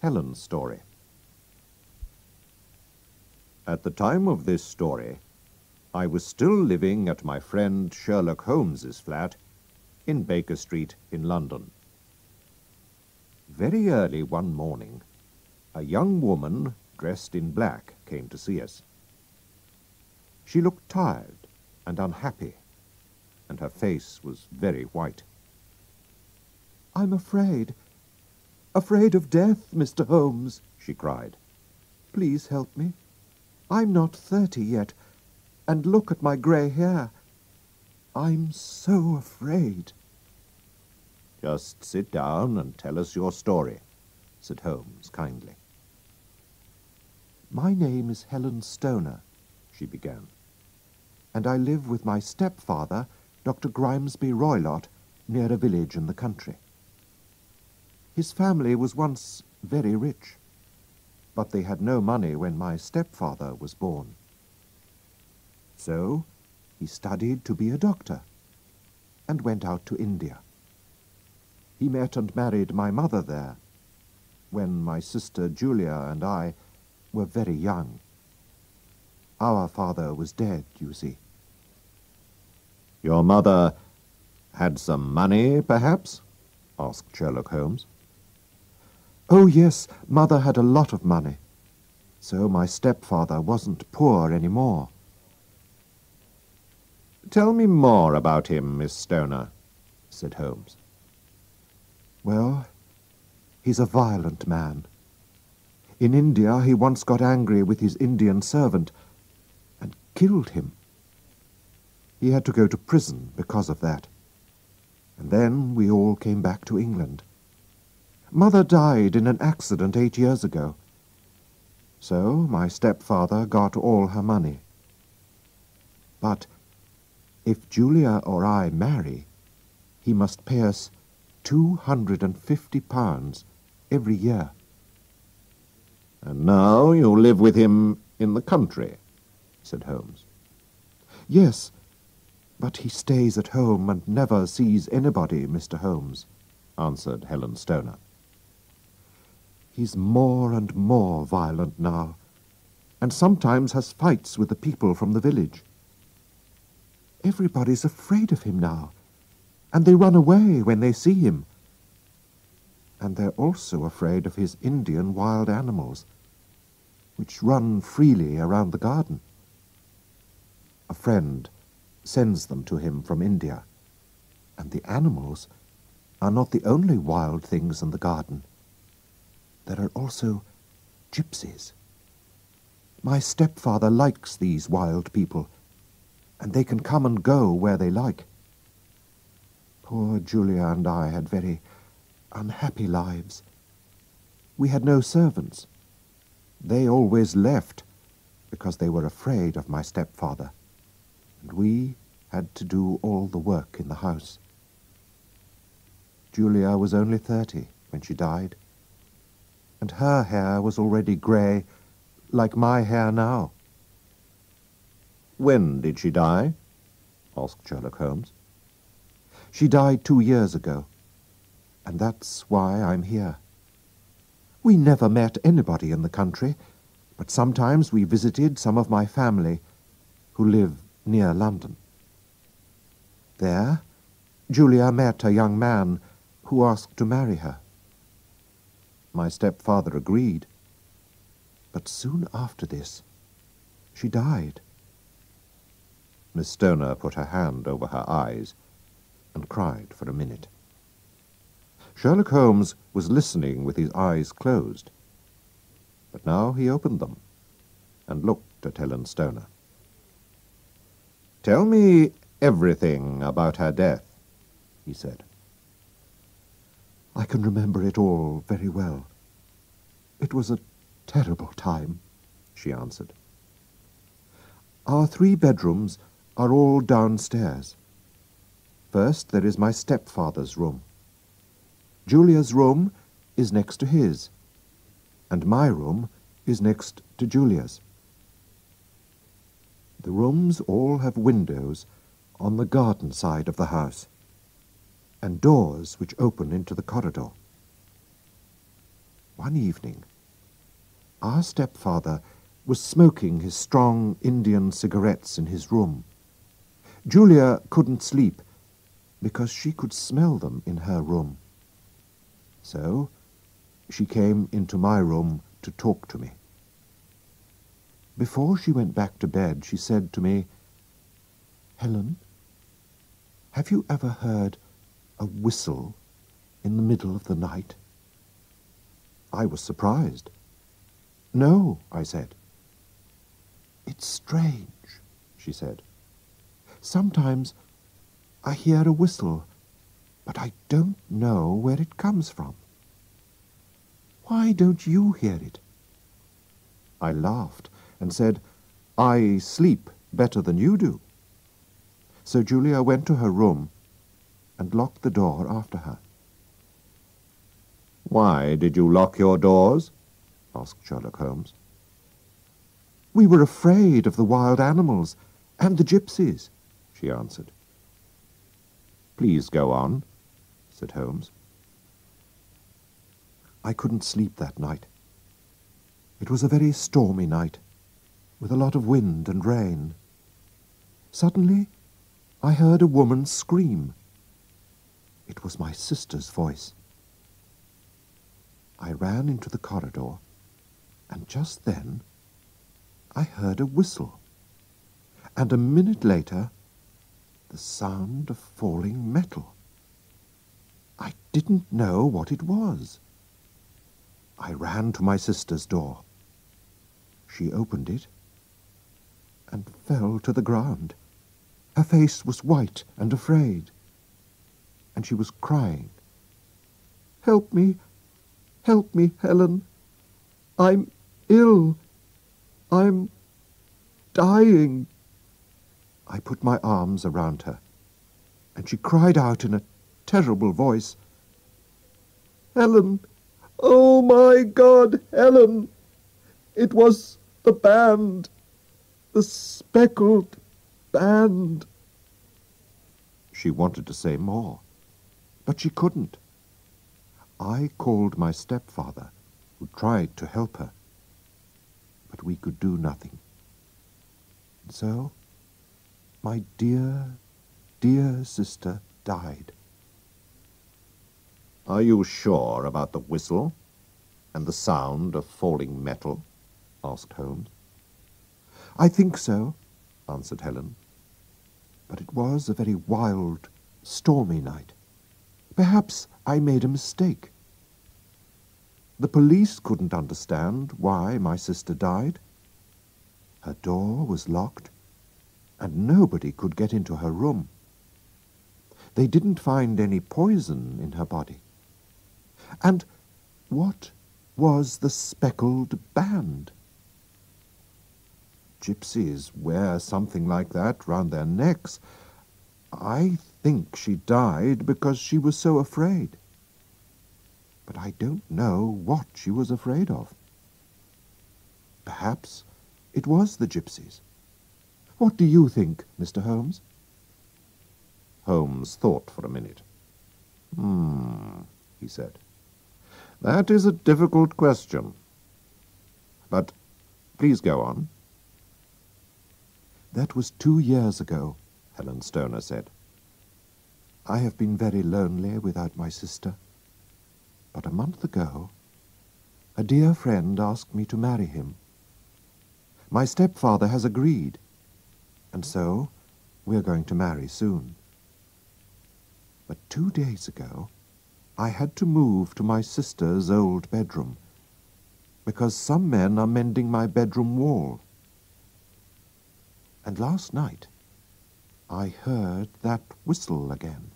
Helen's story. At the time of this story, I was still living at my friend Sherlock Holmes's flat in Baker Street in London. Very early one morning, a young woman dressed in black came to see us. She looked tired and unhappy, and her face was very white. "I'm afraid of death, Mr. Holmes," she cried. "Please help me. I'm not 30 yet, and look at my grey hair. I'm so afraid." "Just sit down and tell us your story," said Holmes kindly. "My name is Helen Stoner," she began, "and I live with my stepfather, Dr. Grimesby Roylott, near a village in the country. His family was once very rich, but they had no money when my stepfather was born. So he studied to be a doctor and went out to India. He met and married my mother there when my sister Julia and I were very young. Our father was dead, you see." "Your mother had some money, perhaps?" asked Sherlock Holmes. "Oh, yes, Mother had a lot of money. So my stepfather wasn't poor any more." "Tell me more about him, Miss Stoner," said Holmes. "Well, he's a violent man. In India he once got angry with his Indian servant and killed him. He had to go to prison because of that. And then we all came back to England. Mother died in an accident 8 years ago. So my stepfather got all her money. But if Julia or I marry, he must pay us £250 every year." "And now you live with him in the country," said Holmes. "Yes, but he stays at home and never sees anybody, Mr. Holmes," answered Helen Stoner. "He's more and more violent now, and sometimes has fights with the people from the village. Everybody's afraid of him now, and they run away when they see him. And they're also afraid of his Indian wild animals, which run freely around the garden. A friend sends them to him from India, and the animals are not the only wild things in the garden. There are also gypsies. My stepfather likes these wild people, and they can come and go where they like. Poor Julia and I had very unhappy lives. We had no servants. They always left because they were afraid of my stepfather, and we had to do all the work in the house. Julia was only 30 when she died, and her hair was already grey, like my hair now." "When did she die?" asked Sherlock Holmes. "She died 2 years ago, and that's why I'm here. We never met anybody in the country, but sometimes we visited some of my family who live near London. There, Julia met a young man who asked to marry her. My stepfather agreed, but soon after this, she died." Miss Stoner put her hand over her eyes and cried for a minute. Sherlock Holmes was listening with his eyes closed, but now he opened them and looked at Helen Stoner. "Tell me everything about her death," he said. "I can remember it all very well. It was a terrible time," she answered. "Our 3 bedrooms are all downstairs. First there is my stepfather's room. Julia's room is next to his, and my room is next to Julia's. The rooms all have windows on the garden side of the house, and doors which open into the corridor. One evening, our stepfather was smoking his strong Indian cigarettes in his room. Julia couldn't sleep because she could smell them in her room. So she came into my room to talk to me. Before she went back to bed, she said to me, "Helen, have you ever heard a whistle in the middle of the night?" I was surprised. "No," I said. "It's strange," she said. "Sometimes I hear a whistle, but I don't know where it comes from. Why don't you hear it?" I laughed and said, "I sleep better than you do." So Julia went to her room and locked the door after her. "Why did you lock your doors?" asked Sherlock Holmes. "We were afraid of the wild animals and the gypsies," she answered. "Please go on," said Holmes. I couldn't sleep that night. It was a very stormy night, with a lot of wind and rain. Suddenly, I heard a woman scream. It was my sister's voice. I ran into the corridor, and just then I heard a whistle, and a minute later the sound of falling metal. I didn't know what it was. I ran to my sister's door. She opened it and fell to the ground. Her face was white and afraid, and she was crying. "Help me! Help me, Helen! I'm ill! I'm dying!" I put my arms around her, and she cried out in a terrible voice, "Helen! Oh, my God, Helen! It was the band! The speckled band!" She wanted to say more, but she couldn't. I called my stepfather, who tried to help her, but we could do nothing. And so, my dear, dear sister died. "Are you sure about the whistle and the sound of falling metal?" asked Holmes. "I think so," answered Helen. "But it was a very wild, stormy night. Perhaps I made a mistake. The police couldn't understand why my sister died. Her door was locked, and nobody could get into her room. They didn't find any poison in her body. And what was the speckled band? Gypsies wear something like that round their necks. I think she died because she was so afraid. But I don't know what she was afraid of. Perhaps it was the gypsies. What do you think, Mr. Holmes?" Holmes thought for a minute. He said. "That is a difficult question. But please go on." "That was 2 years ago," Helen Stoner said. "I have been very lonely without my sister. But a month ago, a dear friend asked me to marry him. My stepfather has agreed, and so we're going to marry soon. But 2 days ago, I had to move to my sister's old bedroom, because some men are mending my bedroom wall. And last night, I heard that whistle again.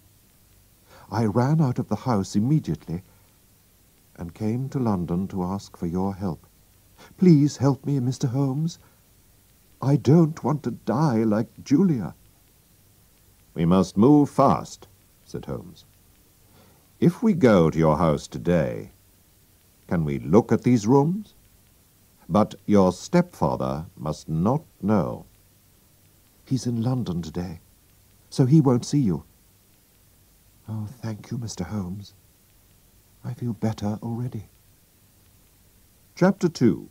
I ran out of the house immediately and came to London to ask for your help. Please help me, Mr. Holmes. I don't want to die like Julia." "We must move fast," said Holmes. "If we go to your house today, can we look at these rooms? But your stepfather must not know." "He's in London today, so he won't see you." "Oh, thank you, Mr. Holmes. I feel better already." Chapter 2.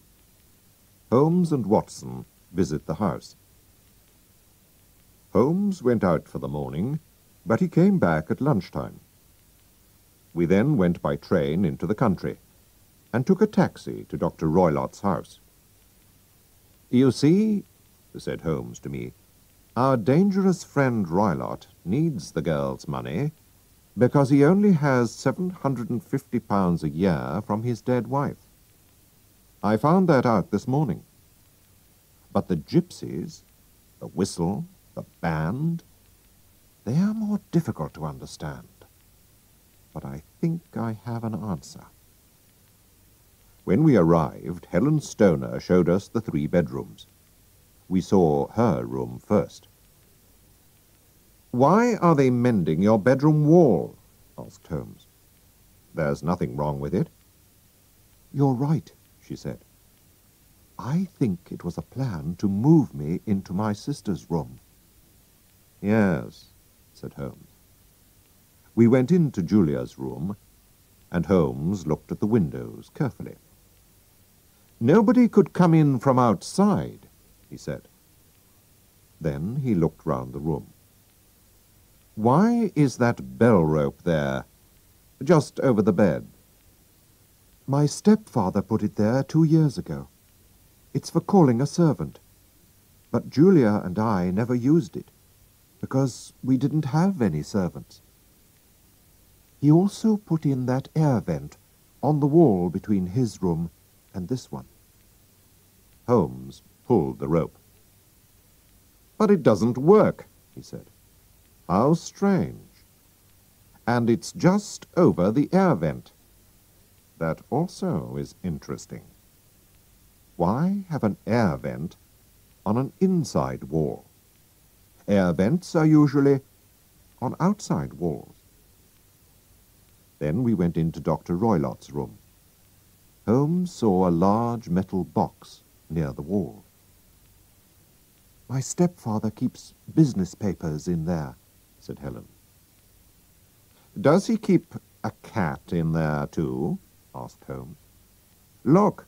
Holmes and Watson visit the house. Holmes went out for the morning, but he came back at lunchtime. We then went by train into the country and took a taxi to Dr. Roylott's house. "You see," said Holmes to me, "our dangerous friend Roylott needs the girl's money because he only has £750 a year from his dead wife. I found that out this morning. But the gypsies, the whistle, the band, they are more difficult to understand. But I think I have an answer." When we arrived, Helen Stoner showed us the 3 bedrooms. We saw her room first. "Why are they mending your bedroom wall?" asked Holmes. "There's nothing wrong with it." "You're right," she said. "I think it was a plan to move me into my sister's room." "Yes," said Holmes. We went into Julia's room, and Holmes looked at the windows carefully. "Nobody could come in from outside," he said. Then he looked round the room. "Why is that bell rope there, just over the bed?" "My stepfather put it there 2 years ago. It's for calling a servant. But Julia and I never used it, because we didn't have any servants. He also put in that air vent on the wall between his room and this one." Holmes pulled the rope. "But it doesn't work," he said. "How strange. And it's just over the air vent. That also is interesting. Why have an air vent on an inside wall? Air vents are usually on outside walls." Then we went into Dr. Roylott's room. Holmes saw a large metal box near the wall. "My stepfather keeps business papers in there," said Helen. "Does he keep a cat in there too?" asked Holmes. "Look."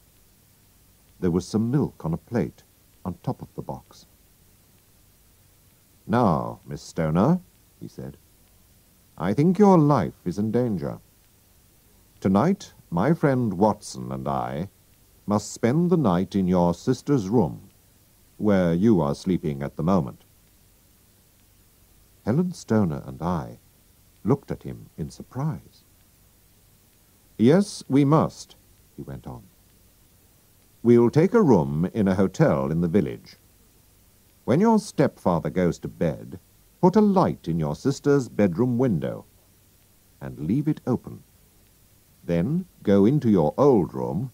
There was some milk on a plate on top of the box. "Now, Miss Stoner," he said, "I think your life is in danger. Tonight, my friend Watson and I must spend the night in your sister's room, where you are sleeping at the moment." Helen Stoner and I looked at him in surprise. "Yes, we must," he went on. "We'll take a room in a hotel in the village. When your stepfather goes to bed, put a light in your sister's bedroom window and leave it open. Then go into your old room,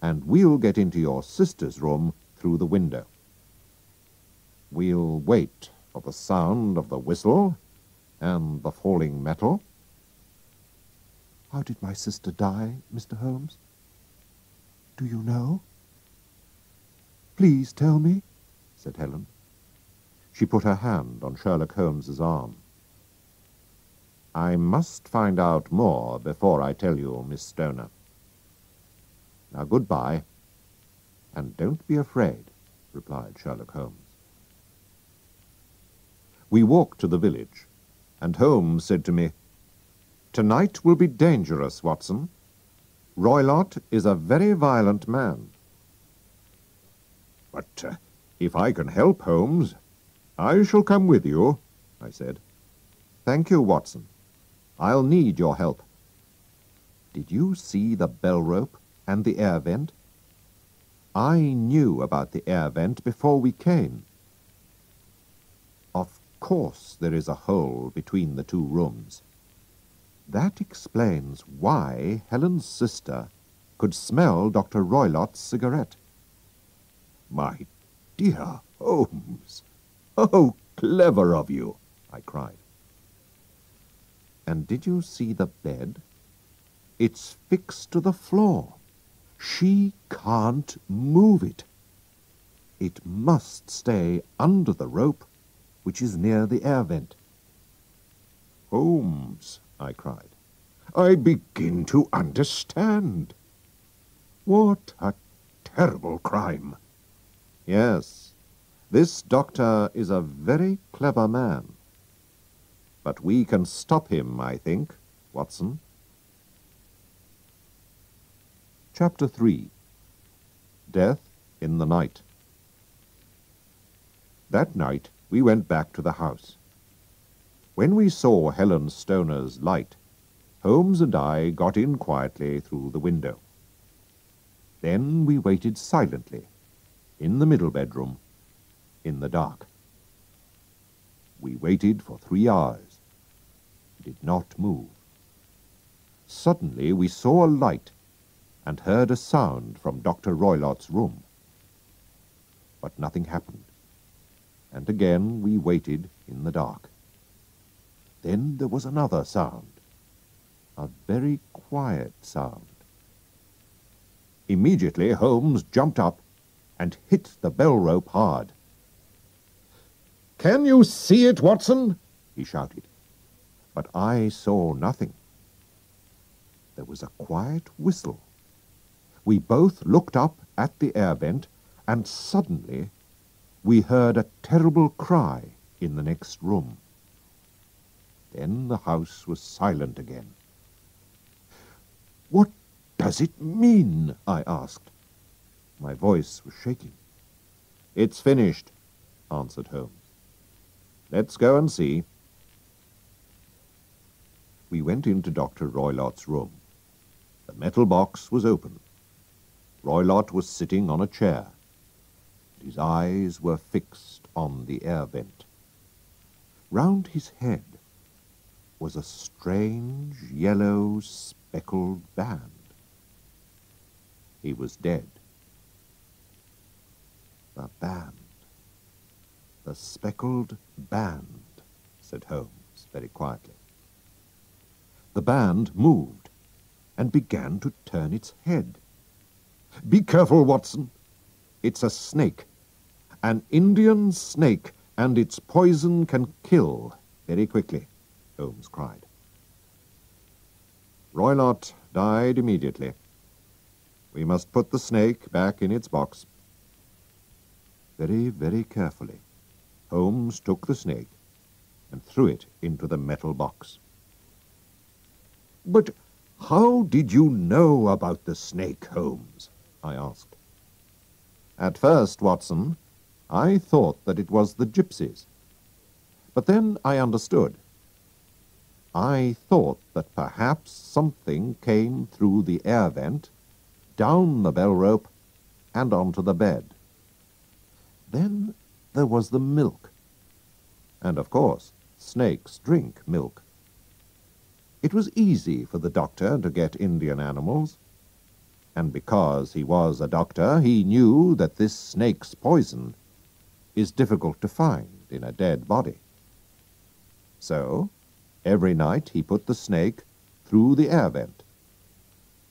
and we'll get into your sister's room through the window. We'll wait for the sound of the whistle and the falling metal." "How did my sister die, Mr. Holmes? Do you know?" "Please tell me," said Helen. She put her hand on Sherlock Holmes's arm. "I must find out more before I tell you, Miss Stoner. Now, goodbye, and don't be afraid," replied Sherlock Holmes. We walked to the village, and Holmes said to me, "Tonight will be dangerous, Watson. Roylott is a very violent man." "But if I can help, Holmes, I shall come with you," I said. "Thank you, Watson. I'll need your help. Did you see the bell rope and the air vent? I knew about the air vent before we came. Of course there is a hole between the 2 rooms. That explains why Helen's sister could smell Dr. Roylott's cigarette." "My dear Holmes, how clever of you!" I cried. "And did you see the bed? It's fixed to the floor. She can't move it. It must stay under the rope, which is near the air vent." "Holmes," I cried, "I begin to understand." What a terrible crime! Yes, this doctor is a very clever man. But we can stop him, I think, Watson. Chapter 3. Death in the Night. That night we went back to the house. When we saw Helen Stoner's light, Holmes and I got in quietly through the window. Then we waited silently, in the middle bedroom, in the dark. We waited for 3 hours. He did not move. Suddenly we saw a light and heard a sound from Dr. Roylott's room. But nothing happened, and again we waited in the dark. Then there was another sound, a very quiet sound. Immediately Holmes jumped up and hit the bell rope hard. "Can you see it, Watson?" he shouted. But I saw nothing. There was a quiet whistle. We both looked up at the air vent, and suddenly we heard a terrible cry in the next room. Then the house was silent again. "What does it mean?" I asked. My voice was shaking. "It's finished," answered Holmes. "Let's go and see." We went into Dr. Roylott's room. The metal box was open. Roylott was sitting on a chair. His eyes were fixed on the air vent. Round his head was a strange yellow speckled band. He was dead. "The band, the speckled band," said Holmes very quietly. The band moved and began to turn its head. "Be careful, Watson. It's a snake, an Indian snake, and its poison can kill very quickly," Holmes cried. "Roylott died immediately. We must put the snake back in its box." Very, very carefully, Holmes took the snake and threw it into the metal box. "But how did you know about the snake, Holmes?" I asked. "At first, Watson, I thought that it was the gypsies. But then I understood. I thought that perhaps something came through the air vent, down the bell rope, and onto the bed. Then there was the milk. And, of course, snakes drink milk. It was easy for the doctor to get Indian animals, and because he was a doctor, he knew that this snake's poison is difficult to find in a dead body. So, every night he put the snake through the air vent,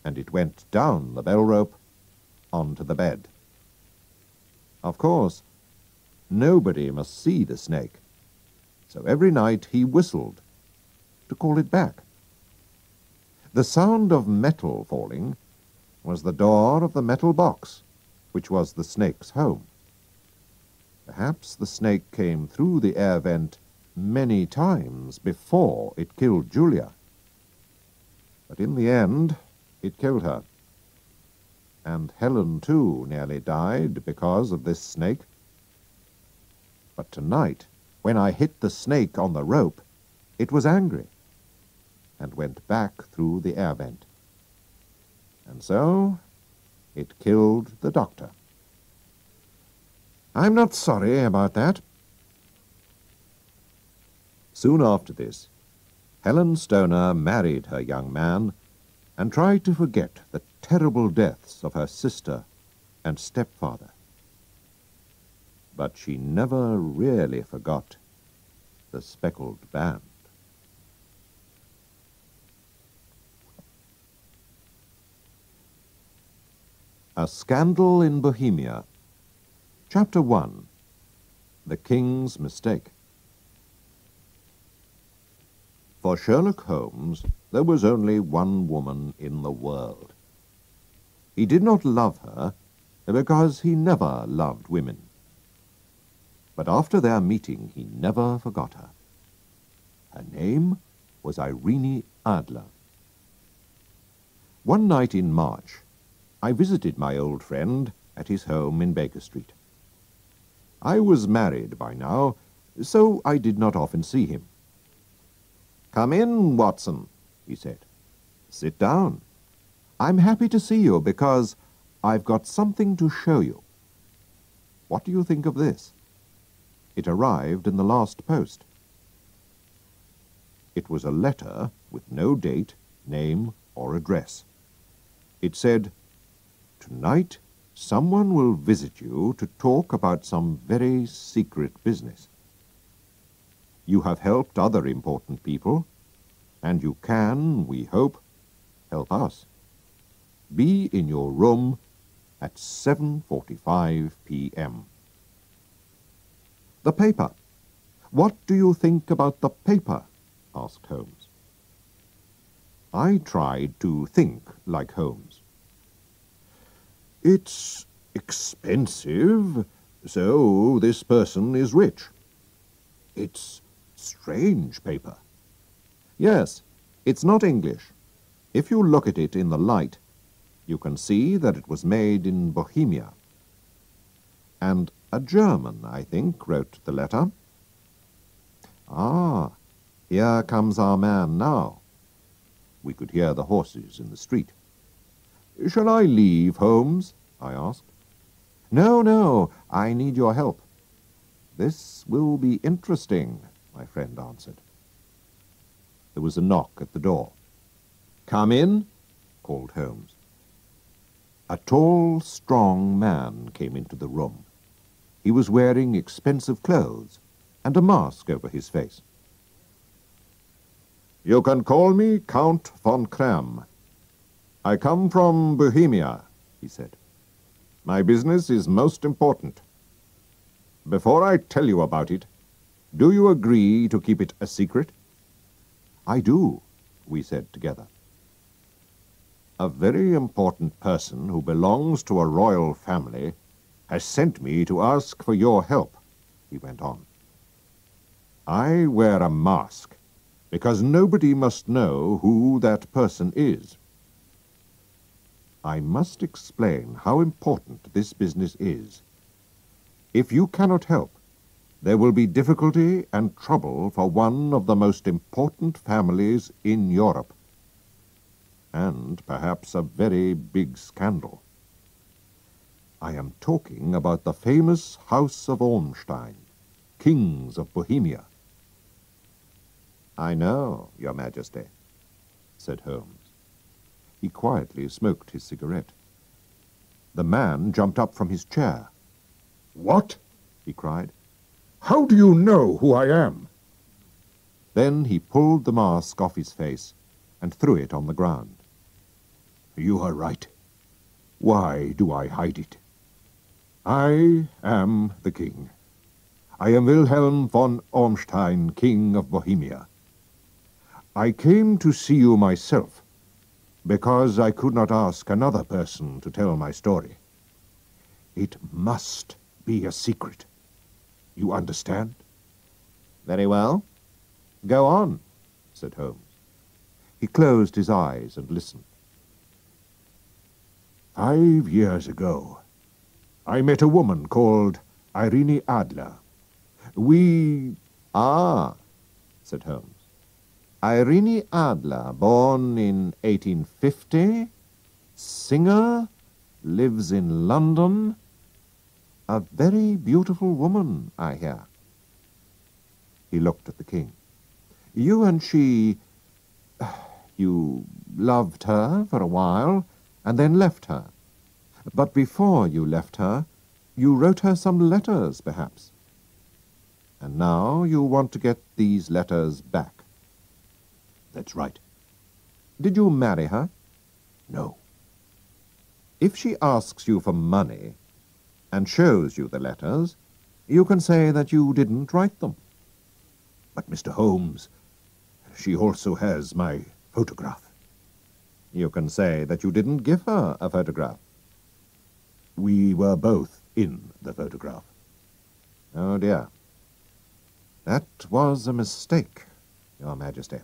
and it went down the bell rope onto the bed. Of course, nobody must see the snake, so every night he whistled to call it back. The sound of metal falling was the door of the metal box, which was the snake's home. Perhaps the snake came through the air vent many times before it killed Julia. But in the end, it killed her. And Helen, too, nearly died because of this snake. But tonight, when I hit the snake on the rope, it was angry and went back through the air vent. And so it killed the doctor. I'm not sorry about that." Soon after this, Helen Stoner married her young man and tried to forget the terrible deaths of her sister and stepfather. But she never really forgot the speckled band. A Scandal in Bohemia. Chapter 1. The King's Mistake. For Sherlock Holmes, there was only one woman in the world. He did not love her, because he never loved women. But after their meeting, he never forgot her. Her name was Irene Adler. One night in March, I visited my old friend at his home in Baker Street. I was married by now, so I did not often see him. "Come in, Watson," he said. "Sit down. I'm happy to see you because I've got something to show you." What do you think of this? It arrived in the last post. It was a letter with no date, name, or address. It said, "Tonight, someone will visit you to talk about some very secret business. You have helped other important people, and you can, we hope, help us. Be in your room at 7:45 p.m. "The paper. What do you think about the paper?" asked Holmes. I tried to think like Holmes. "It's expensive, so this person is rich. It's strange paper. Yes, it's not English. If you look at it in the light, you can see that it was made in Bohemia. And a German, I think, wrote the letter. Ah, here comes our man now." We could hear the horses in the street. "Shall I leave, Holmes?" I asked. "No, no, I need your help." "This will be interesting," my friend answered. There was a knock at the door. "Come in," called Holmes. A tall, strong man came into the room. He was wearing expensive clothes and a mask over his face. "You can call me Count von Kram. I come from Bohemia," he said. "My business is most important. Before I tell you about it, do you agree to keep it a secret?" "I do," we said together. "A very important person who belongs to a royal family has sent me to ask for your help," he went on. "I wear a mask because nobody must know who that person is. I must explain how important this business is. If you cannot help, there will be difficulty and trouble for one of the most important families in Europe, and perhaps a very big scandal. I am talking about the famous House of Ormstein, kings of Bohemia." "I know, Your Majesty," said Holmes. He quietly smoked his cigarette. The man jumped up from his chair. "What?" he cried. "How do you know who I am?" Then he pulled the mask off his face and threw it on the ground. "You are right. Why do I hide it? I am the king. I am Wilhelm von Ormstein, king of Bohemia. I came to see you myself because I could not ask another person to tell my story. It must be a secret. You understand?" "Very well. Go on," said Holmes. He closed his eyes and listened. 5 years ago, I met a woman called Irene Adler. We... "Ah," said Holmes. "Irene Adler, born in 1850, singer, lives in London. A very beautiful woman, I hear." He looked at the king. "You and she... you loved her for a while, and then left her. But before you left her, you wrote her some letters, perhaps. And now you want to get these letters back." "That's right." "Did you marry her?" "No." "If she asks you for money and shows you the letters, you can say that you didn't write them." "But, Mr. Holmes, she also has my photograph." "You can say that you didn't give her a photograph." We were both in the photograph. Oh, dear. That was a mistake, Your Majesty.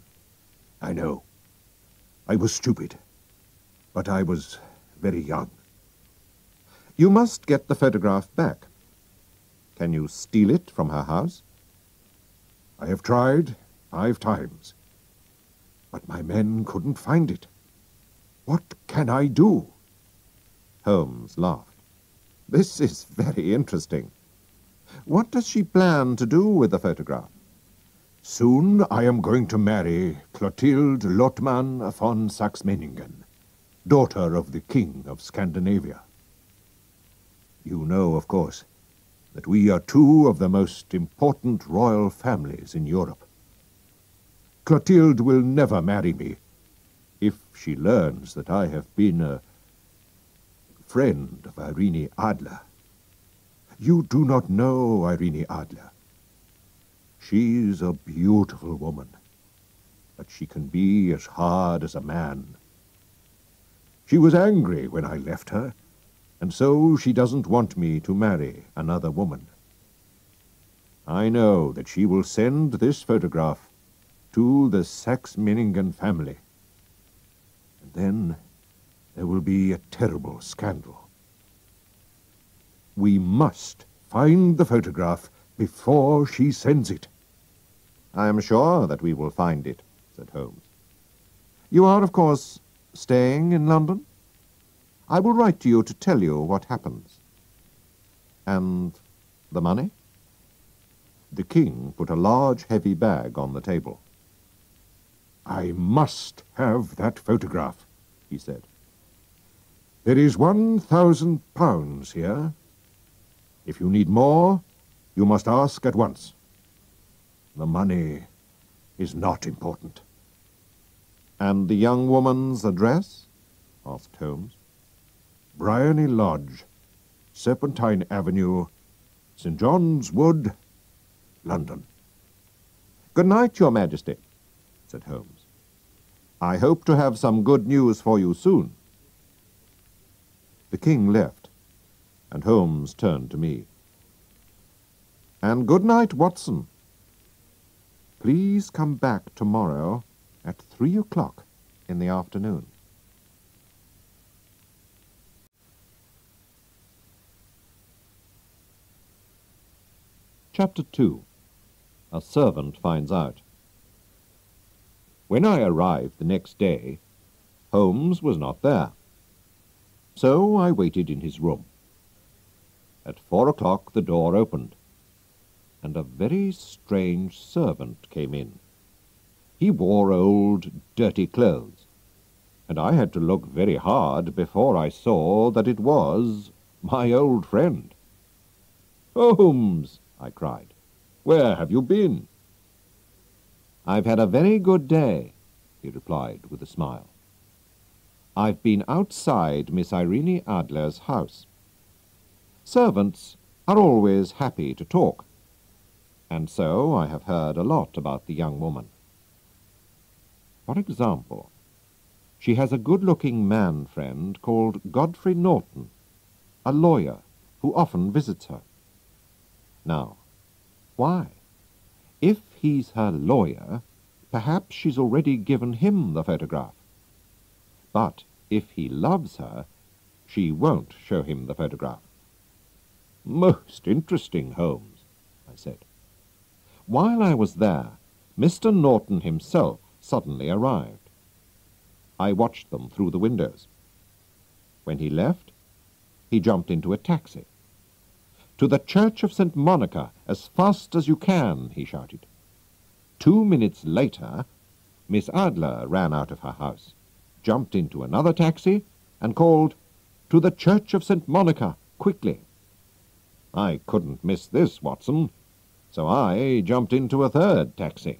I know. I was stupid. But I was very young. You must get the photograph back. Can you steal it from her house? I have tried 5 times. But my men couldn't find it. What can I do? Holmes laughed. This is very interesting. What does she plan to do with the photograph? Soon I am going to marry Clotilde Lothman von Saxe-Meiningen, daughter of the King of Scandinavia. You know, of course, that we are 2 of the most important royal families in Europe. Clotilde will never marry me if she learns that I have been a friend of Irene Adler. You do not know Irene Adler. She's a beautiful woman, but she can be as hard as a man. She was angry when I left her, and so she doesn't want me to marry another woman. I know that she will send this photograph to the Saxe-Meiningen family. And then there will be a terrible scandal. We must find the photograph before she sends it. I am sure that we will find it, said Holmes. You are, of course, staying in London? I will write to you to tell you what happens. And the money? The King put a large, heavy bag on the table. I must have that photograph, he said. There is £1,000 here. If you need more, you must ask at once. The money is not important. And the young woman's address? Asked Holmes. Bryony Lodge, Serpentine Avenue, St. John's Wood, London. Good night, Your Majesty, said Holmes. I hope to have some good news for you soon. The King left, and Holmes turned to me. And good night, Watson. Please come back tomorrow at 3 o'clock in the afternoon. Chapter 2. A Servant Finds Out. When I arrived the next day, Holmes was not there. So I waited in his room. At 4 o'clock the door opened, and a very strange servant came in. He wore old, dirty clothes, and I had to look very hard before I saw that it was my old friend. "Holmes!" I cried. "Where have you been?" "I've had a very good day," he replied with a smile. "I've been outside Miss Irene Adler's house. Servants are always happy to talk, and so I have heard a lot about the young woman. For example, she has a good-looking man friend called Godfrey Norton, a lawyer who often visits her. Now, why? If he's her lawyer, perhaps she's already given him the photograph. But if he loves her, she won't show him the photograph." "Most interesting, Holmes," I said. While I was there, Mr. Norton himself suddenly arrived. I watched them through the windows. When he left, he jumped into a taxi. "To the Church of St. Monica, as fast as you can," he shouted. 2 minutes later, Miss Adler ran out of her house, jumped into another taxi, and called, "To the Church of St. Monica, quickly." I couldn't miss this, Watson, so I jumped into a third taxi.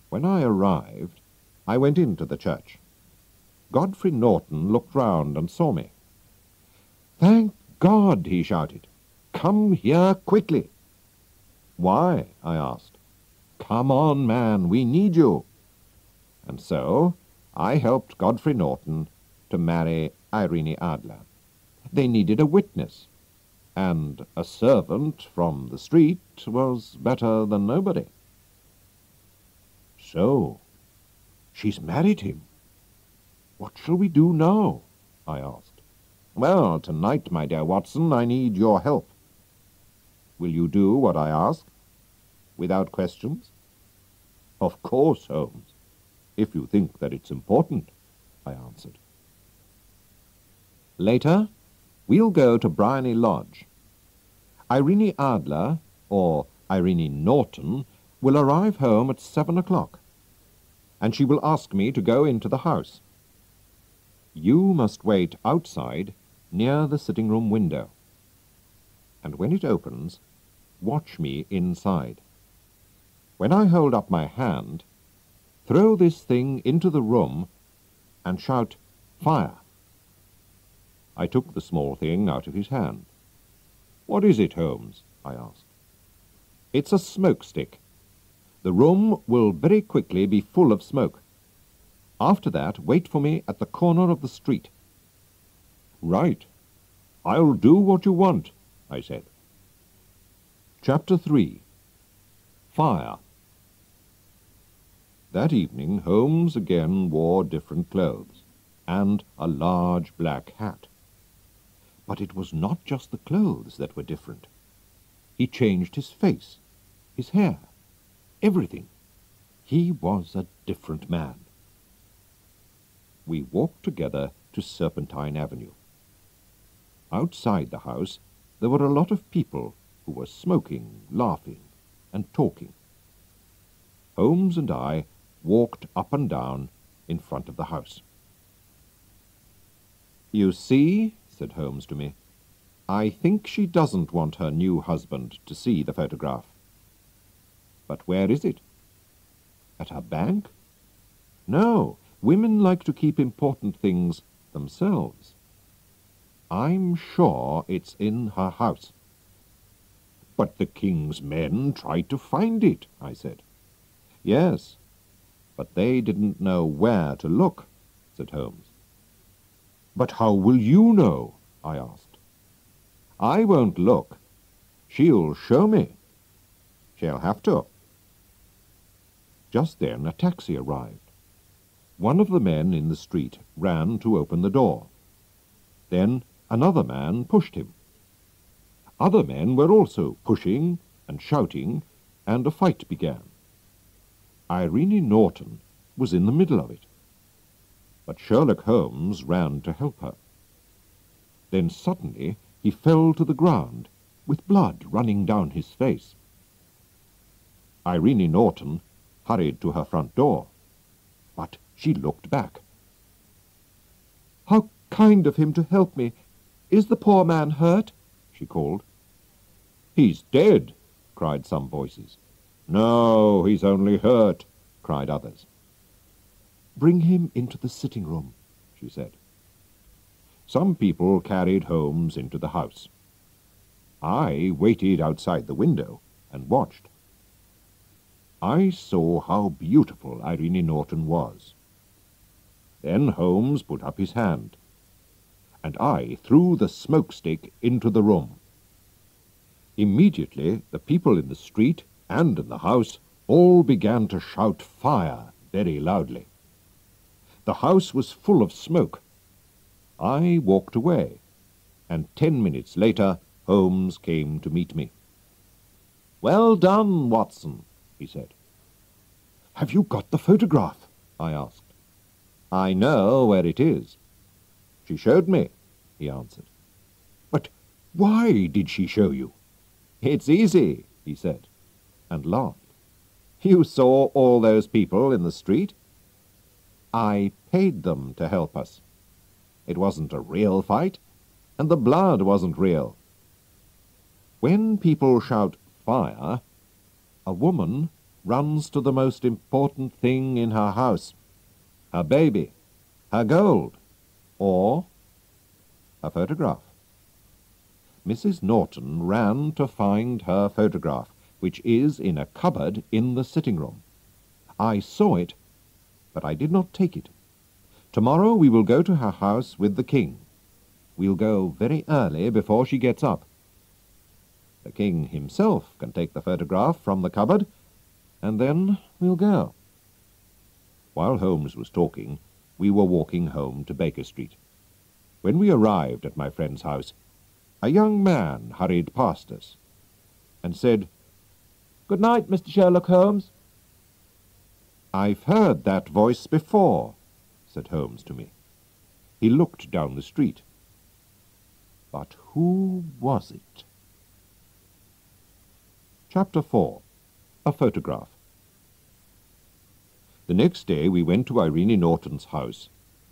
When I arrived, I went into the church. Godfrey Norton looked round and saw me. "Thank God!" he shouted. "Come here quickly." "Why?" I asked. "Come on, man, we need you." And so I helped Godfrey Norton to marry Irene Adler. They needed a witness, and a servant from the street was better than nobody. So, she's married him. What shall we do now? I asked. Well, tonight, my dear Watson, I need your help. Will you do what I ask? Without questions? Of course, Holmes, if you think that it's important, I answered. Later, we'll go to Bryony Lodge. Irene Adler, or Irene Norton, will arrive home at 7 o'clock, and she will ask me to go into the house. You must wait outside near the sitting-room window, and when it opens, watch me inside. When I hold up my hand, throw this thing into the room and shout, "Fire!" I took the small thing out of his hand. "What is it, Holmes?" I asked. "It's a smoke stick. The room will very quickly be full of smoke. After that, wait for me at the corner of the street." "Right. I'll do what you want," I said. Chapter 3. Fire. That evening Holmes again wore different clothes, and a large black hat. But it was not just the clothes that were different. He changed his face, his hair, everything. He was a different man. We walked together to Serpentine Avenue. Outside the house there were a lot of people who were smoking, laughing, and talking. Holmes and I walked up and down in front of the house. "You see," said Holmes to me, "I think she doesn't want her new husband to see the photograph." "But where is it?" "At her bank?" "No, women like to keep important things themselves. I'm sure it's in her house." "But the king's men tried to find it," I said. "Yes, but they didn't know where to look," said Holmes. "But how will you know?" I asked. "I won't look. She'll show me." "She'll have to." Just then a taxi arrived. One of the men in the street ran to open the door. Then another man pushed him. Other men were also pushing and shouting, and a fight began. Irene Norton was in the middle of it. But Sherlock Holmes ran to help her. Then suddenly he fell to the ground, with blood running down his face. Irene Norton hurried to her front door, but she looked back. "How kind of him to help me! Is the poor man hurt?" she called. "He's dead," cried some voices. "No, he's only hurt," cried others. "Bring him into the sitting-room," she said. Some people carried Holmes into the house. I waited outside the window and watched. I saw how beautiful Irene Norton was. Then Holmes put up his hand, and I threw the smoke stick into the room. Immediately the people in the street and in the house all began to shout "Fire!" very loudly. The house was full of smoke. I walked away, and 10 minutes later Holmes came to meet me. "Well done, Watson," he said. "Have you got the photograph?" I asked. "I know where it is." "She showed me," he answered. "But why did she show you?" "It's easy," he said, and laughed. "You saw all those people in the street? I paid them to help us. It wasn't a real fight, and the blood wasn't real. When people shout 'fire,' a woman runs to the most important thing in her house, her baby, her gold, or a photograph. Mrs. Norton ran to find her photograph, which is in a cupboard in the sitting-room. I saw it, but I did not take it. Tomorrow we will go to her house with the king. we'll go very early before she gets up. The king himself can take the photograph from the cupboard, and then we'll go." While Holmes was talking, we were walking home to Baker Street. When we arrived at my friend's house, a young man hurried past us and said, "Good night, Mr. Sherlock Holmes." "I've heard that voice before," said Holmes to me. He looked down the street. But who was it? Chapter 4. A Photograph. The next day we went to Irene Norton's house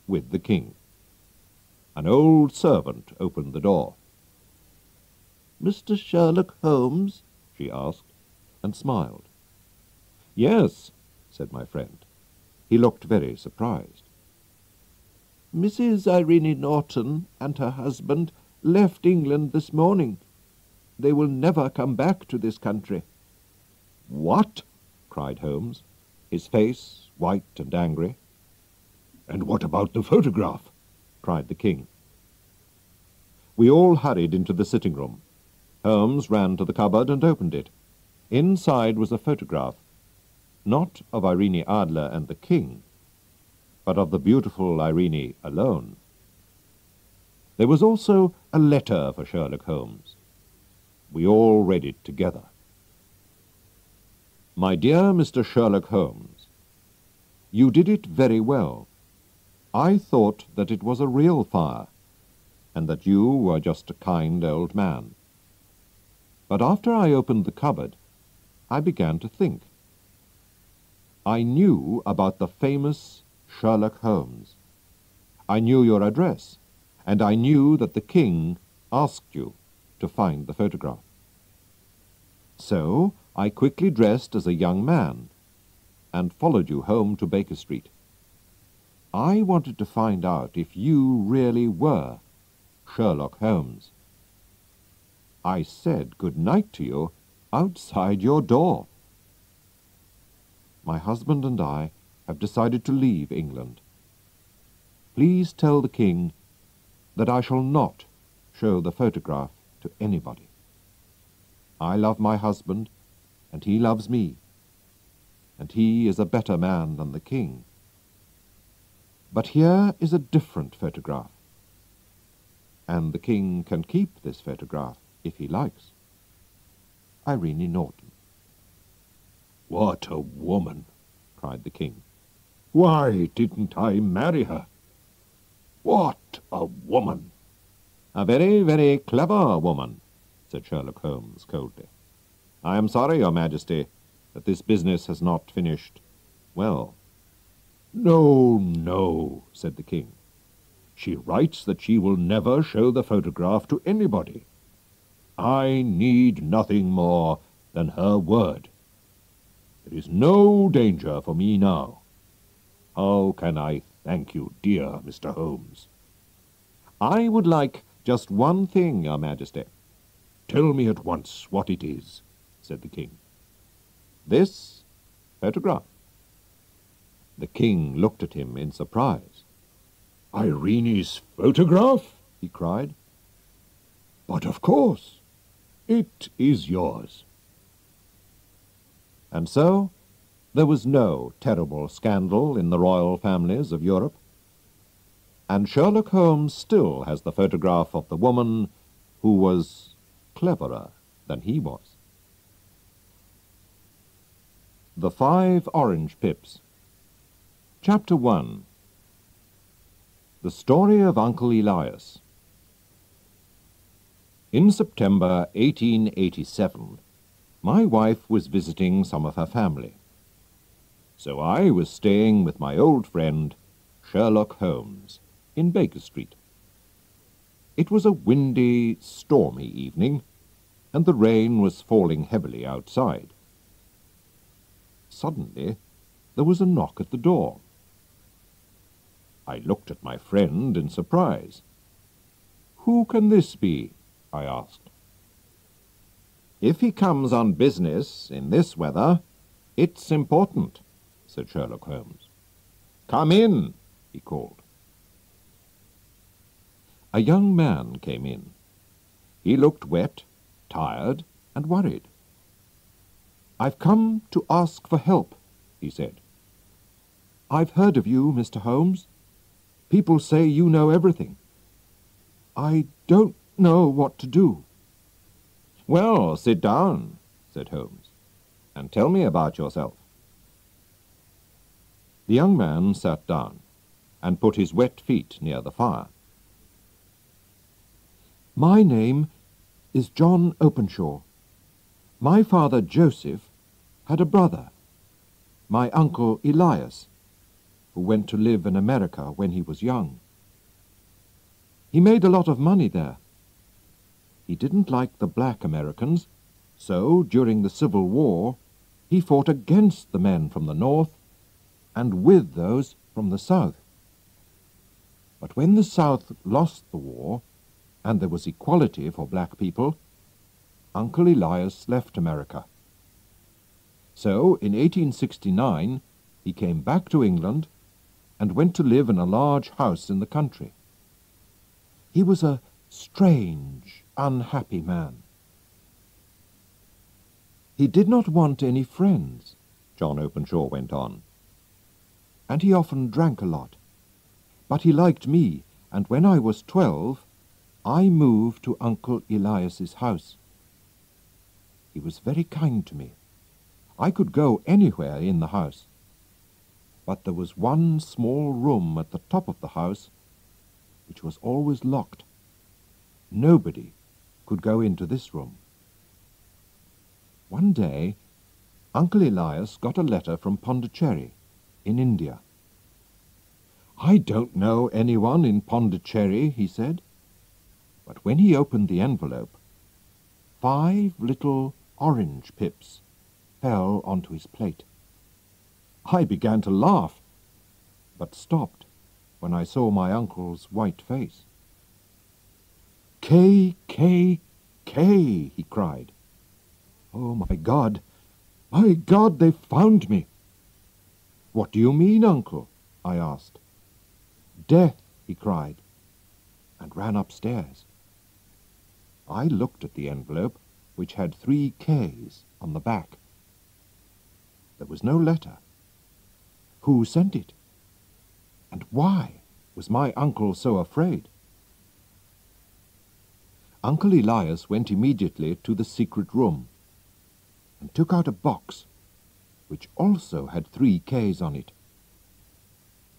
with the king. An old servant opened the door. "Mr. Sherlock Holmes?" she asked, and smiled. "Yes," said my friend. He looked very surprised. "Mrs. Irene Norton and her husband left England this morning. They will never come back to this country." "What?" cried Holmes, his face white and angry. "And what about the photograph?" cried the king. We all hurried into the sitting-room. Holmes ran to the cupboard and opened it. Inside was a photograph, not of Irene Adler and the king, but of the beautiful Irene alone. There was also a letter for Sherlock Holmes. We all read it together. "My dear Mr. Sherlock Holmes, you did it very well. I thought that it was a real fire, and that you were just a kind old man. But after I opened the cupboard, I began to think. I knew about the famous Sherlock Holmes. I knew your address, and I knew that the king asked you to find the photograph. So I quickly dressed as a young man and followed you home to Baker Street. I wanted to find out if you really were Sherlock Holmes. I said good night to you outside your door. My husband and I have decided to leave England. Please tell the king that I shall not show the photograph to anybody. I love my husband, and he loves me, and he is a better man than the king. But here is a different photograph, and the king can keep this photograph if he likes. Irene Norton." "What a woman!" cried the king. "Why didn't I marry her? What a woman!" "A very, very clever woman," said Sherlock Holmes coldly. "I am sorry, Your Majesty, that this business has not finished well." "No, no," said the king. "She writes that she will never show the photograph to anybody. I need nothing more than her word. There is no danger for me now. How can I thank you, dear Mr. Holmes?" "I would like just one thing, Your Majesty." "Tell me at once what it is," said the king. "This photograph." The king looked at him in surprise. "Irene's photograph?" he cried. "But of course, it is yours." And so there was no terrible scandal in the royal families of Europe, and Sherlock Holmes still has the photograph of the woman who was cleverer than he was. The 5 Orange Pips. Chapter 1. The Story of Uncle Elias. In September 1887, my wife was visiting some of her family. So I was staying with my old friend, Sherlock Holmes, in Baker Street. It was a windy, stormy evening, and the rain was falling heavily outside. Suddenly, there was a knock at the door. I looked at my friend in surprise. "Who can this be?" I asked. "If he comes on business in this weather, it's important," said Sherlock Holmes. "Come in," he called. A young man came in. He looked wet, tired, and worried. "I've come to ask for help," he said. "I've heard of you, Mr. Holmes. People say you know everything. I don't know what to do." "Well, sit down," said Holmes, "and tell me about yourself." The young man sat down and put his wet feet near the fire. "My name is John Openshaw. My father, Joseph, had a brother, my uncle Elias, who went to live in America when he was young. He made a lot of money there. He didn't like the black Americans, so during the Civil War he fought against the men from the North and with those from the South. But when the South lost the war and there was equality for black people, Uncle Elias left America. So in 1869 he came back to England and went to live in a large house in the country. He was a strange, unhappy man. He did not want any friends, John Openshaw went on, and he often drank a lot. But he liked me, and when I was 12, I moved to Uncle Elias's house. He was very kind to me. I could go anywhere in the house. But there was one small room at the top of the house which was always locked. Nobody could go into this room. One day, Uncle Elias got a letter from Pondicherry, in India. "I don't know anyone in Pondicherry," he said. But when he opened the envelope, 5 little orange pips fell onto his plate. I began to laugh, but stopped when I saw my uncle's white face. "K, K, K," he cried. "Oh, my God, they've found me." "What do you mean, Uncle?" I asked. "Death," he cried, and ran upstairs. I looked at the envelope, which had 3 Ks on the back. There was no letter. Who sent it? And why was my uncle so afraid? Uncle Elias went immediately to the secret room and took out a box which also had 3 Ks on it.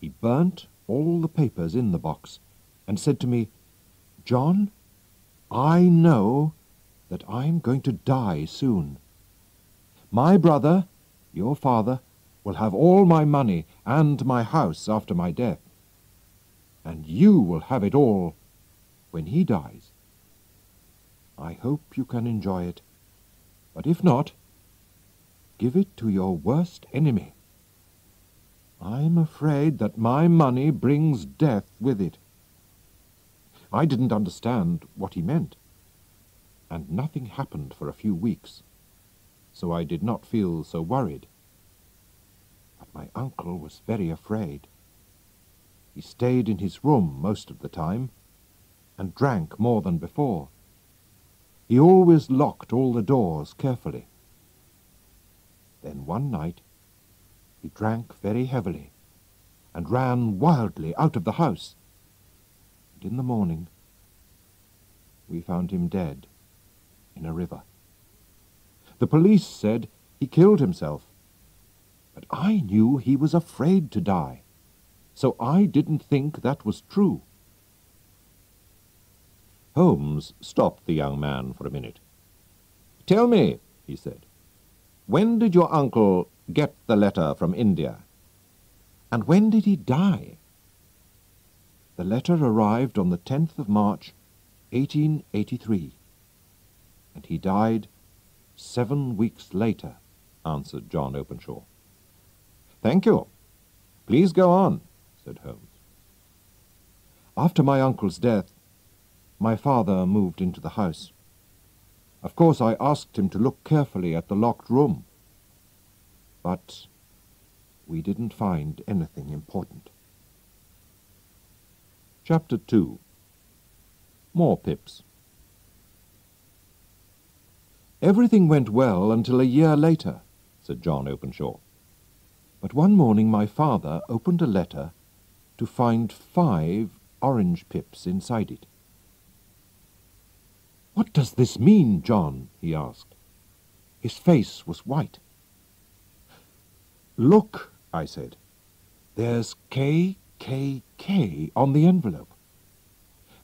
He burnt all the papers in the box and said to me, "John, I know that I'm going to die soon. My brother, your father, will have all my money and my house after my death, and you will have it all when he dies. I hope you can enjoy it, but if not, give it to your worst enemy. I'm afraid that my money brings death with it." I didn't understand what he meant, and nothing happened for a few weeks, so I did not feel so worried. But my uncle was very afraid. He stayed in his room most of the time, and drank more than before. He always locked all the doors carefully. Then one night he drank very heavily and ran wildly out of the house. And in the morning we found him dead in a river. The police said he killed himself, but I knew he was afraid to die, so I didn't think that was true. Holmes stopped the young man for a minute. "Tell me," he said, "when did your uncle get the letter from India? And when did he die?" "The letter arrived on the 10th of March, 1883, and he died 7 weeks later," answered John Openshaw. "Thank you. Please go on," said Holmes. "After my uncle's death, my father moved into the house. Of course, I asked him to look carefully at the locked room, but we didn't find anything important." Chapter 2. More pips. "Everything went well until a year later," said John Openshaw. "But one morning my father opened a letter to find 5 orange pips inside it. 'What does this mean, John?' he asked. His face was white. 'Look,' I said. 'There's KKK on the envelope.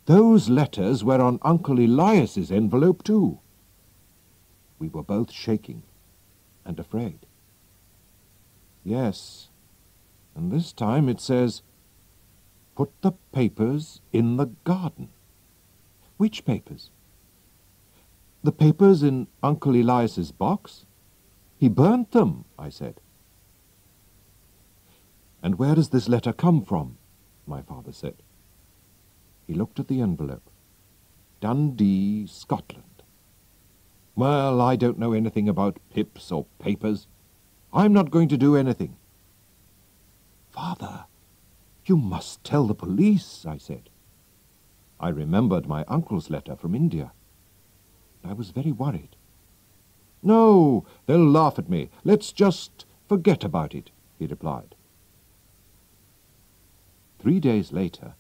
Those letters were on Uncle Elias's envelope too.' We were both shaking and afraid. 'Yes, and this time it says, "Put the papers in the garden." Which papers?' 'The papers in Uncle Elias's box. He burnt them,' I said. 'And where does this letter come from?' my father said. He looked at the envelope. 'Dundee, Scotland.' 'Well, I don't know anything about pips or papers. I'm not going to do anything.' 'Father, you must tell the police,' I said. I remembered my uncle's letter from India. I was very worried. 'No, they'll laugh at me. Let's just forget about it,' he replied. 3 days later,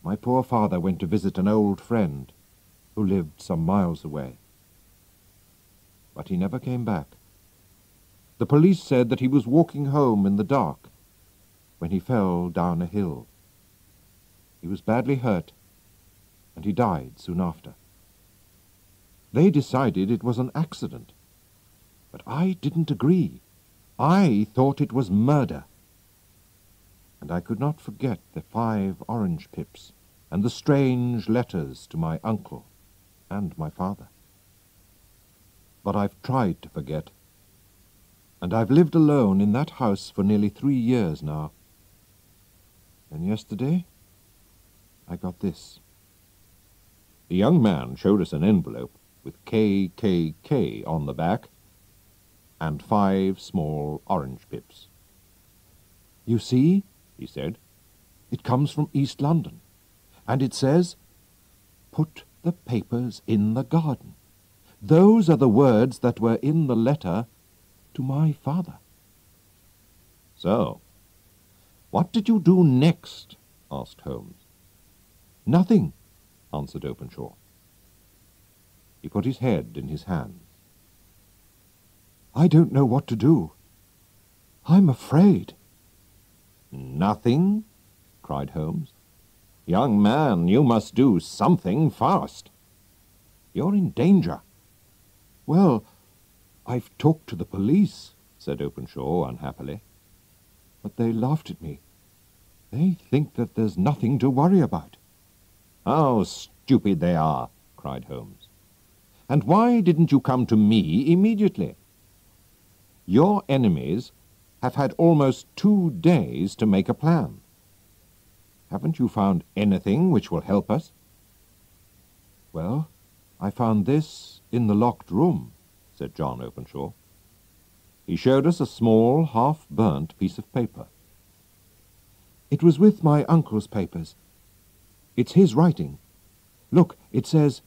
my poor father went to visit an old friend who lived some miles away. But he never came back. The police said that he was walking home in the dark when he fell down a hill. He was badly hurt, and he died soon after. They decided it was an accident, but I didn't agree. I thought it was murder. And I could not forget the 5 orange pips and the strange letters to my uncle and my father. But I've tried to forget, and I've lived alone in that house for nearly 3 years now. And yesterday, I got this." The young man showed us an envelope with KKK on the back and 5 small orange pips. "You see," he said, "it comes from East London, and it says, 'Put the papers in the garden.' Those are the words that were in the letter to my father." "So, what did you do next?" asked Holmes. "Nothing," answered Openshaw. He put his head in his hands. "I don't know what to do. I'm afraid." "Nothing?" cried Holmes. "Young man, you must do something fast. You're in danger." "Well, I've talked to the police," said Openshaw unhappily. "But they laughed at me. They think that there's nothing to worry about." "How stupid they are!" cried Holmes. "And why didn't you come to me immediately? Your enemies have had almost 2 days to make a plan. Haven't you found anything which will help us?" "Well, I found this in the locked room," said John Openshaw. He showed us a small, half-burnt piece of paper. "It was with my uncle's papers. It's his writing. Look, it says,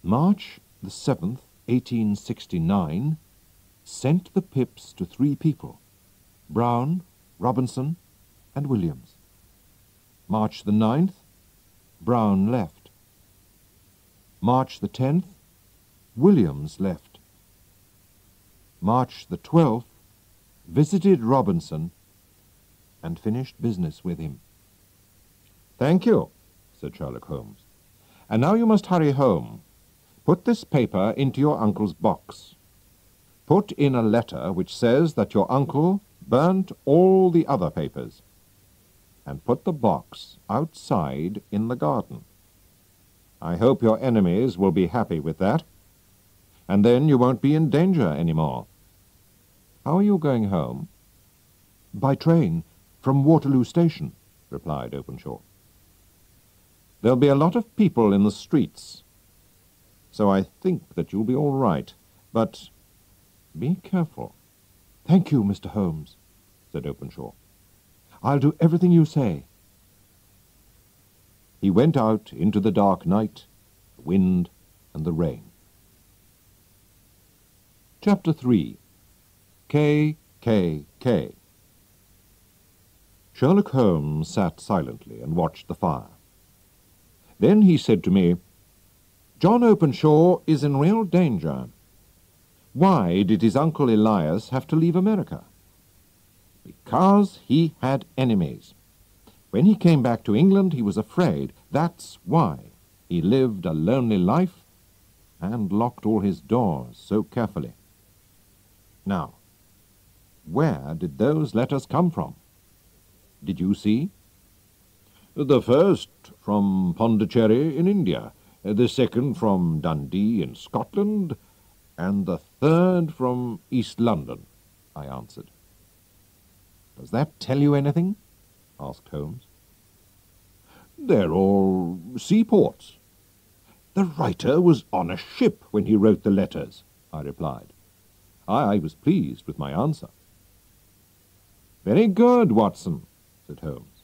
'March the 7th, 1869, sent the pips to 3 people, Brown, Robinson, and Williams. March the 9th, Brown left. March the 10th, Williams left. March the 12th, visited Robinson and finished business with him.'" "Thank you," said Sherlock Holmes. "And now you must hurry home. Put this paper into your uncle's box. Put in a letter which says that your uncle burnt all the other papers. And put the box outside in the garden. I hope your enemies will be happy with that. And then you won't be in danger any more. How are you going home?" "By train, from Waterloo Station," replied Openshaw. "There'll be a lot of people in the streets, so I think that you'll be all right. But be careful." "Thank you, Mr. Holmes," said Openshaw. "I'll do everything you say." He went out into the dark night, the wind and the rain. Chapter 3. K. Sherlock Holmes sat silently and watched the fire. Then he said to me, "John Openshaw is in real danger. Why did his uncle Elias have to leave America? Because he had enemies. When he came back to England, he was afraid. That's why he lived a lonely life and locked all his doors so carefully. Now, where did those letters come from? Did you see?" "The first from Pondicherry in India, the second from Dundee in Scotland, and the third from East London," I answered. "Does that tell you anything?" asked Holmes. "They're all seaports. The writer was on a ship when he wrote the letters," I replied. I was pleased with my answer. "Very good, Watson," said Holmes.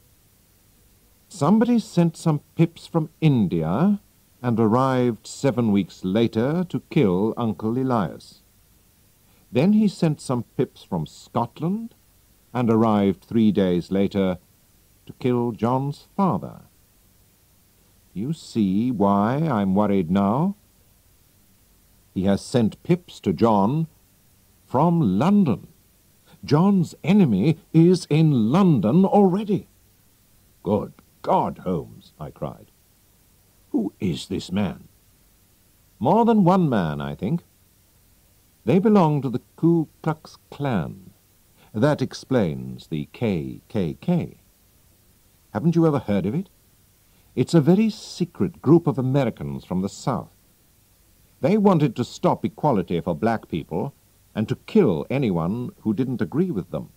"Somebody sent some pips from India and arrived 7 weeks later to kill Uncle Elias. Then he sent some pips from Scotland and arrived 3 days later to kill John's father. You see why I'm worried now? He has sent pips to John from London. John's enemy is in London already." "Good God, Holmes," I cried. "Who is this man?" "More than one man, I think. They belong to the Ku Klux Klan. That explains the KKK. Haven't you ever heard of it? It's a very secret group of Americans from the South. They wanted to stop equality for black people and to kill anyone who didn't agree with them.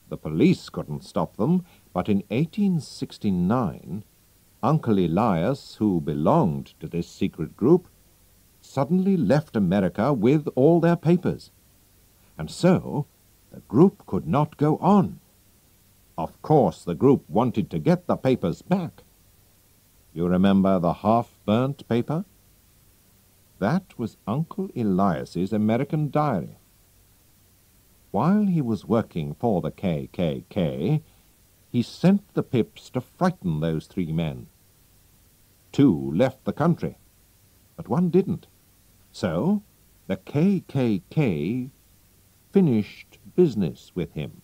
The police couldn't stop them, but in 1869, Uncle Elias, who belonged to this secret group, suddenly left America with all their papers. And so, the group could not go on. Of course, the group wanted to get the papers back. You remember the half-burnt paper? That was Uncle Elias's American diary. While he was working for the KKK, he sent the pips to frighten those 3 men. 2 left the country, but 1 didn't. So, the KKK finished business with him.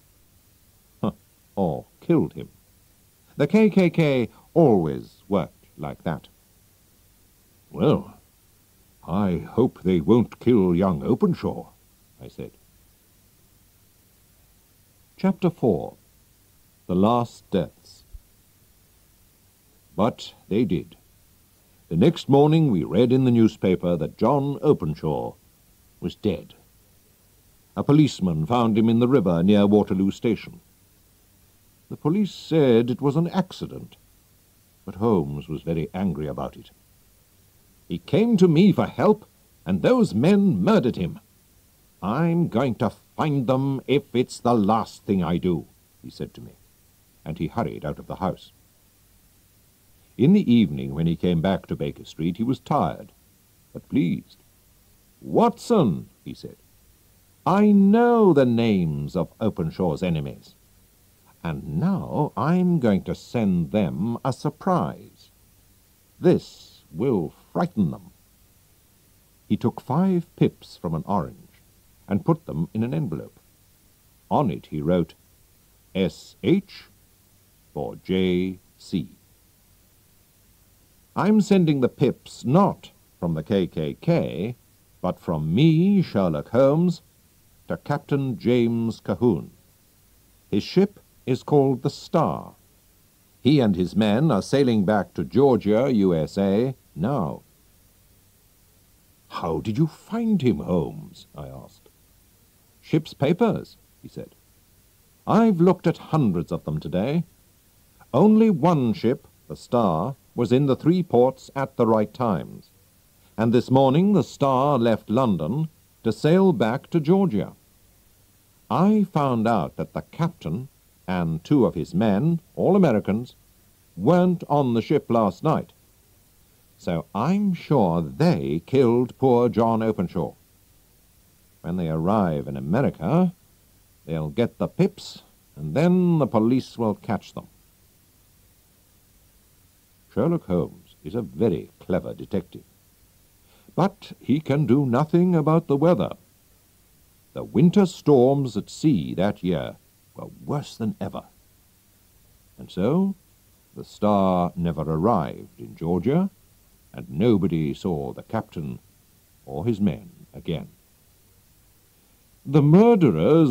Or killed him. The KKK always worked like that." "Well, I hope they won't kill young Openshaw," I said. Chapter 4. The Last Deaths. But they did. The next morning we read in the newspaper that John Openshaw was dead. A policeman found him in the river near Waterloo Station. The police said it was an accident, but Holmes was very angry about it. "He came to me for help, and those men murdered him. I'm going to find them if it's the last thing I do," he said to me, and he hurried out of the house. In the evening, when he came back to Baker Street, he was tired, but pleased. "Watson," he said, "I know the names of Openshaw's enemies, and now I'm going to send them a surprise. This will frighten them." He took 5 pips from an orange and put them in an envelope. On it he wrote, "S.H. for J.C. I'm sending the pips not from the KKK, but from me, Sherlock Holmes, to Captain James Cahoon. His ship is called the Star. He and his men are sailing back to Georgia, USA, now." "How did you find him, Holmes?" I asked. "Ship's papers," he said. "I've looked at hundreds of them today. Only one ship, the Star, was in the 3 ports at the right times, and this morning the Star left London to sail back to Georgia. I found out that the captain and 2 of his men, all Americans, weren't on the ship last night. So I'm sure they killed poor John Openshaw. When they arrive in America, they'll get the pips, and then the police will catch them. Sherlock Holmes is a very clever detective, but he can do nothing about the weather. The winter storms at sea that year were worse than ever. And so the Star never arrived in Georgia, and nobody saw the captain or his men again. The murderers